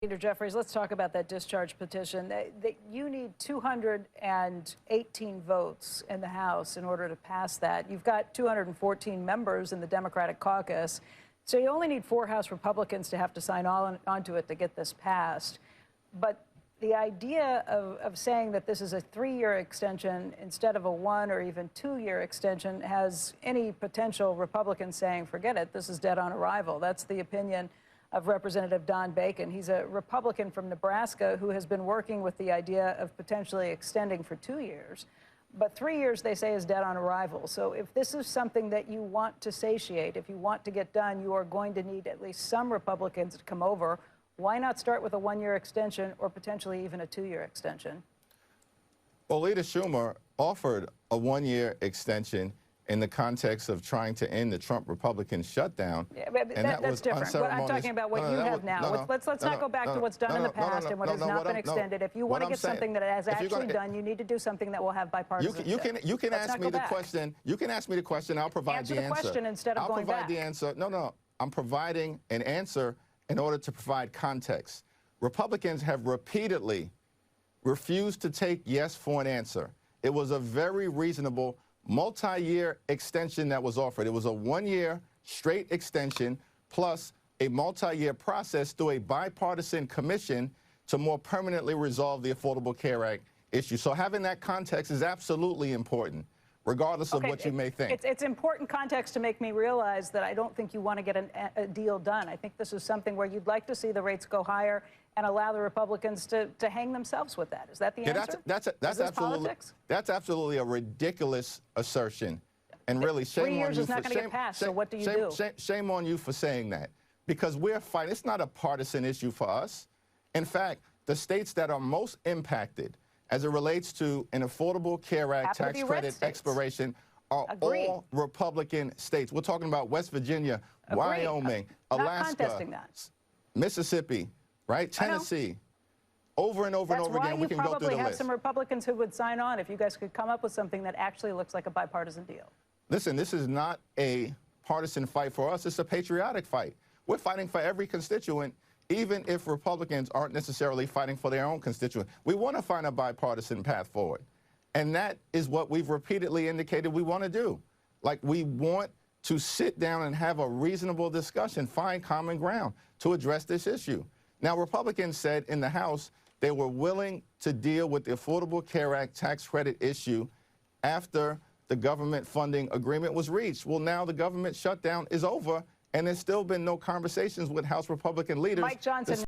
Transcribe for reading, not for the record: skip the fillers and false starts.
Hakeem Jeffries, let's talk about that discharge petition. You need 218 votes in the House in order to pass that. You've got 214 members in the Democratic caucus, so you only need 4 House Republicans to have to sign onto it to get this passed. But the idea of saying that this is a 3-year extension instead of a 1 or even 2-year extension has any potential Republicans saying, forget it, this is dead on arrival. That's the opinion of Representative Don Bacon. He's a Republican from Nebraska who has been working with the idea of potentially extending for 2 years. But 3 years, they say, is dead on arrival. So if this is something that you want to satiate, if you want to get done, you are going to need at least some Republicans to come over. Why not start with a 1-year extension or potentially even a 2-year extension? Well, Leader Schumer offered a 1-year extension in the context of trying to end the Trump Republican shutdown. Yeah, but that's different. I'm talking about what you have now. Let's not go back to what's done in the past and what has not been extended. If you want to get something that has actually done, you need to do something that will have bipartisanship. You can ask me the question. You can ask me the question. I'll provide the answer. Answer the question instead of going back. I'll provide the answer. No. I'm providing an answer in order to provide context. Republicans have repeatedly refused to take yes for an answer. It was a very reasonable multi-year extension that was offered. It was a 1-year straight extension plus a multi-year process through a bipartisan commission to more permanently resolve the Affordable Care Act issue. So having that context is absolutely important, regardless of what you may think. It's important context to make me realize that I don't think you want to get a deal done. I think this is something where you'd like to see the rates go higher and allow the Republicans to hang themselves with that. Is that the answer? That's absolutely a ridiculous assertion. And really, shame on you. 3 years is not going to get passed, so what do you do? Shame on you for saying that. Because we're fighting. It's not a partisan issue for us. In fact, the states that are most impacted as it relates to an Affordable Care Act tax credit expiration are all Republican states. We're talking about West Virginia, Wyoming, Alaska, Mississippi, right? Tennessee. Over and over and over again, we can go through the list. That's why you probably have some Republicans who would sign on if you guys could come up with something that actually looks like a bipartisan deal. Listen, this is not a partisan fight for us. It's a patriotic fight. We're fighting for every constituent, even if Republicans aren't necessarily fighting for their own constituent. We want to find a bipartisan path forward. And that is what we've repeatedly indicated we want to do. Like, we want to sit down and have a reasonable discussion, find common ground to address this issue. Now, Republicans said in the House they were willing to deal with the Affordable Care Act tax credit issue after the government funding agreement was reached. Well, now the government shutdown is over, and there's still been no conversations with House Republican leaders. Mike Johnson.